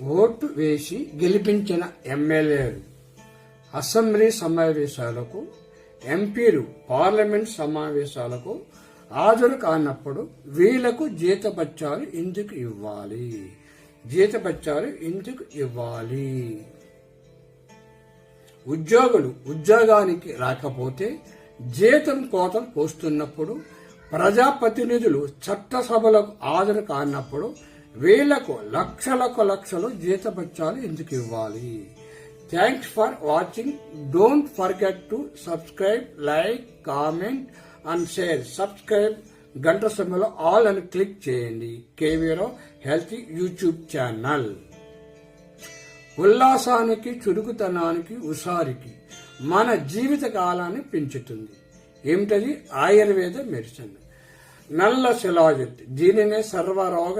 Vote వేసి గెలిపించిన ఎమ్మెల్యేలు అసెంబ్లీ సమావేశాలకు, ఎంపీలు పార్లమెంట్ సమావేశాలకు హాజరు కానప్పుడు వీళ్లకు జీతభత్యాలు ఎందుకు ఇవ్వాలి? జీతభత్యాలు ఎందుకు ఇవ్వాలి? ఉద్యోగులు ఉద్యోగానికి రాకపోతే జీతం కోతలు పోస్తున్నప్పుడు, ప్రజాప్రతినిధులు చట్టసభలకు హాజరు కానప్పుడు వీళ్లకు లక్షలు జీతభత్యాలు ఎందుకు ఇవ్వాలి? Thanks for watching. Don't forget to subscribe, like, comment and share. Subscribe, గంట సమయంలో ఆల్ అని క్లిక్ చేయండి. KV Rao healthy YouTube channel. ఉల్లాసానికి, చురుకుతనానికి, ఉషారికి మన జీవిత కాలాన్ని పెంచుతుంది. ఏమిటది? ఆయుర్వేద మెడిసిన్. నల్ల శిలాజిత్. దీనినే సర్వరోగ